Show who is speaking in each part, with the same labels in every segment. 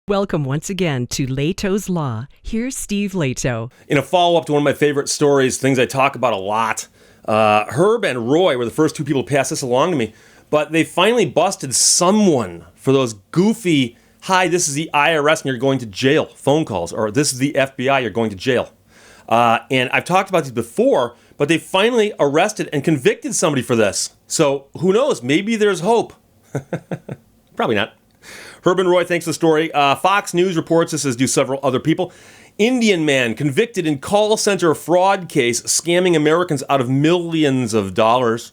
Speaker 1: Welcome once again to Lehto's Law. Here's Steve Lehto.
Speaker 2: In a follow-up to one of my favorite stories, things I talk about a lot, Herb and Roy were the first two people to pass this along to me, but they finally busted someone for those goofy, hi, this is the IRS and you're going to jail phone calls, or this is the FBI, you're going to jail. And I've talked about these before, but they finally arrested and convicted somebody for this. So who knows? Maybe there's hope. Probably not. Herb and Roy, thanks for the story. Fox News reports this, as do several other people. Indian man convicted in call center fraud case, scamming Americans out of millions of dollars.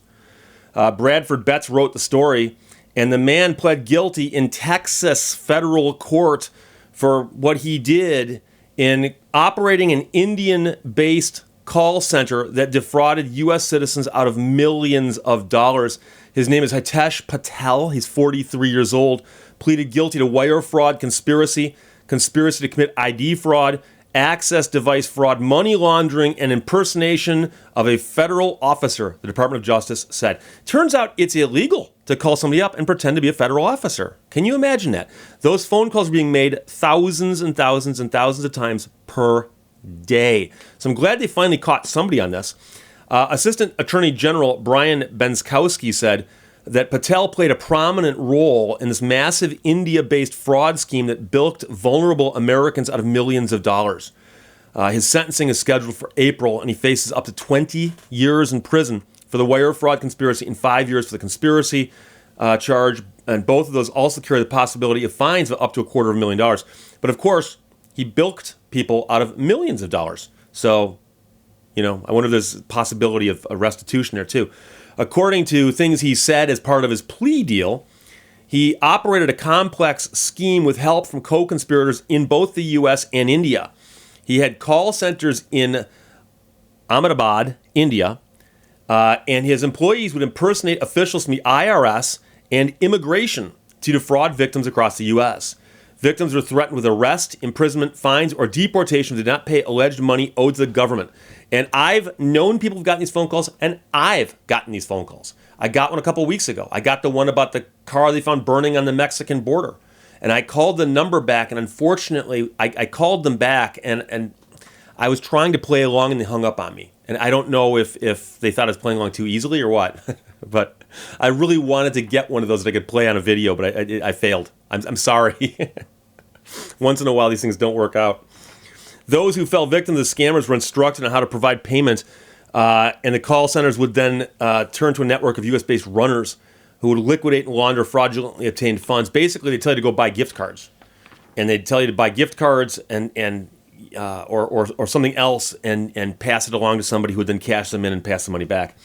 Speaker 2: Bradford Betts wrote the story, and the man pled guilty in Texas federal court for what he did in operating an Indian-based call center that defrauded U.S. citizens out of millions of dollars. His name is Hitesh Patel. He's 43 years old. Pleaded guilty to wire fraud, conspiracy to commit ID fraud, access device fraud, money laundering, and impersonation of a federal officer, the Department of Justice said. Turns out it's illegal to call somebody up and pretend to be a federal officer. Can you imagine that? Those phone calls are being made thousands and thousands and thousands of times per day. So I'm glad they finally caught somebody on this. Assistant Attorney General Brian Benskowski said that Patel played a prominent role in this massive India-based fraud scheme that bilked vulnerable Americans out of millions of dollars. His sentencing is scheduled for April, and he faces up to 20 years in prison for the wire fraud conspiracy and 5 years for the conspiracy charge. And both of those also carry the possibility of fines of up to $250,000. But of course, he bilked people out of millions of dollars. So, I wonder if there's a possibility of a restitution there too. According to things he said as part of his plea deal, he operated a complex scheme with help from co-conspirators in both the U.S. and India. He had call centers in Ahmedabad, India, and his employees would impersonate officials from the IRS and immigration to defraud victims across the U.S. Victims were threatened with arrest, imprisonment, fines, or deportation if they did not pay alleged money owed to the government. And I've known people who've gotten these phone calls, and I've gotten these phone calls. I got one a couple weeks ago. I got the one about the car they found burning on the Mexican border. And I called the number back, and unfortunately, I called them back, and I was trying to play along, and they hung up on me. And I don't know if they thought I was playing along too easily or what. But I really wanted to get one of those that I could play on a video, but I failed. I'm sorry. Once in a while, these things don't work out. Those who fell victim to the scammers were instructed on how to provide payment, and the call centers would then turn to a network of U.S.-based runners who would liquidate and launder fraudulently obtained funds. Basically, they tell you to go buy gift cards, and they'd tell you to buy gift cards or something else, and pass it along to somebody who would then cash them in and pass the money back.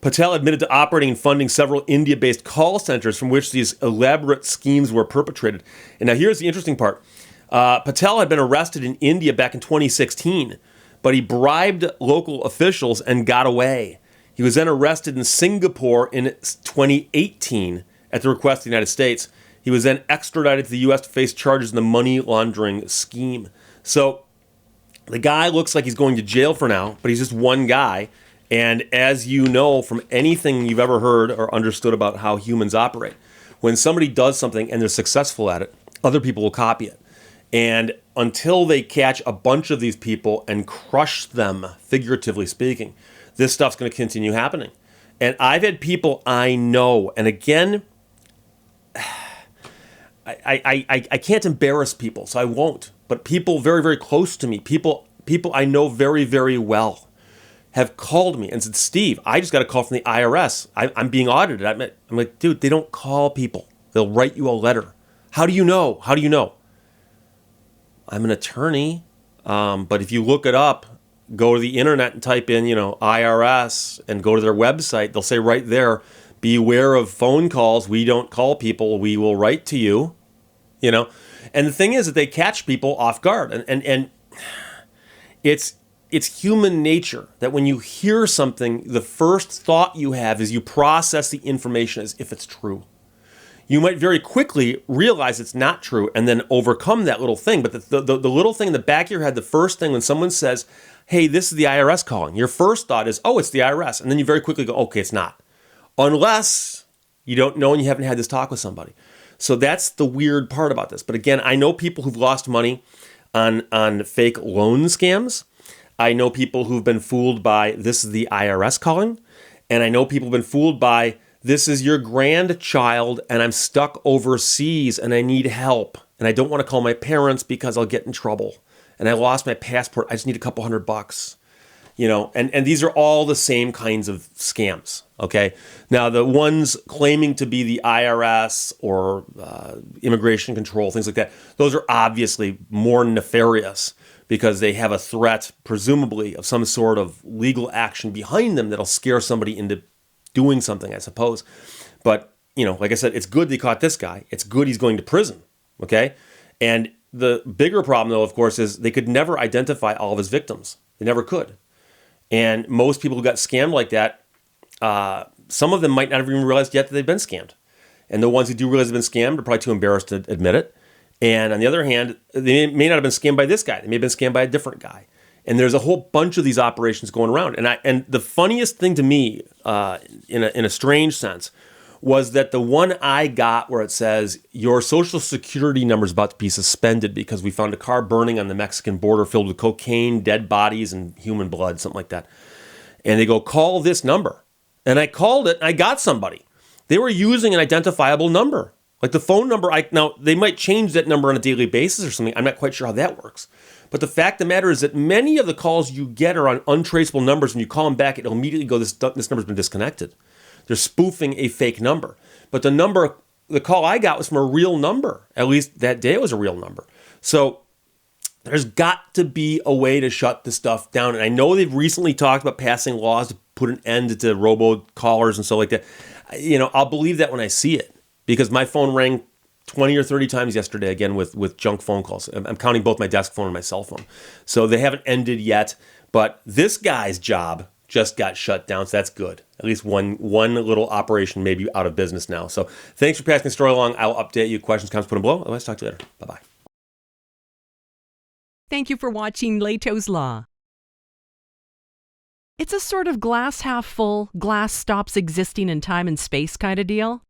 Speaker 2: Patel admitted to operating and funding several India-based call centers from which these elaborate schemes were perpetrated. And now here's the interesting part. Patel had been arrested in India back in 2016, but he bribed local officials and got away. He was then arrested in Singapore in 2018 at the request of the United States. He was then extradited to the U.S. to face charges in the money laundering scheme. So the guy looks like he's going to jail for now, but he's just one guy. And as you know from anything you've ever heard or understood about how humans operate, when somebody does something and they're successful at it, other people will copy it. And until they catch a bunch of these people and crush them, figuratively speaking, this stuff's going to continue happening. And I've had people I know, and again, I can't embarrass people, so I won't. But people very, very close to me, people I know very, very well, have called me and said, Steve, I just got a call from the IRS. I'm being audited. I'm like, dude, they don't call people. They'll write you a letter. How do you know? How do you know? I'm an attorney, but if you look it up, go to the internet and type in, IRS and go to their website, they'll say right there, beware of phone calls. We don't call people. We will write to you, And the thing is that they catch people off guard. And it's human nature that when you hear something, the first thought you have is you process the information as if it's true. You might very quickly realize it's not true and then overcome that little thing. But the little thing in the back of your head, the first thing when someone says, hey, this is the IRS calling, your first thought is, oh, it's the IRS. And then you very quickly go, okay, it's not. Unless you don't know and you haven't had this talk with somebody. So that's the weird part about this. But again, I know people who've lost money on fake loan scams. I know people who've been fooled by this is the IRS calling. And I know people have been fooled by this is your grandchild and I'm stuck overseas and I need help. And I don't want to call my parents because I'll get in trouble. And I lost my passport. I just need a couple $100. And these are all the same kinds of scams, okay? Now, the ones claiming to be the IRS or immigration control, things like that, those are obviously more nefarious because they have a threat, presumably, of some sort of legal action behind them that'll scare somebody into doing something, I suppose. But, like I said, it's good they caught this guy. It's good he's going to prison, okay? And the bigger problem, though, of course, is they could never identify all of his victims. They never could. And most people who got scammed like that, some of them might not have even realized yet that they've been scammed. And the ones who do realize they've been scammed are probably too embarrassed to admit it. And on the other hand, they may not have been scammed by this guy. They may have been scammed by a different guy. And there's a whole bunch of these operations going around. And the funniest thing to me, in a strange sense, was that the one I got where it says your social security number is about to be suspended because we found a car burning on the Mexican border filled with cocaine, dead bodies, and human blood, something like that. And they go, call this number. And I called it and I got somebody. They were using an identifiable number. Like the phone number, now they might change that number on a daily basis or something. I'm not quite sure how that works. But the fact of the matter is that many of the calls you get are on untraceable numbers. When you call them back, it'll immediately go, this number's been disconnected. They're spoofing a fake number. But the call I got was from a real number. At least that day it was a real number. So there's got to be a way to shut this stuff down. And I know they've recently talked about passing laws to put an end to robocallers and stuff like that. I'll believe that when I see it. Because my phone rang 20 or 30 times yesterday, again, with junk phone calls. I'm counting both my desk phone and my cell phone. So they haven't ended yet. But this guy's job just got shut down, so that's good. At least one little operation may be out of business now. So thanks for passing the story along. I'll update you. Questions, comments, put them below. Otherwise, talk to you later. Bye-bye.
Speaker 1: Thank you for watching Lehto's Law. It's a sort of glass half full, glass stops existing in time and space kind of deal.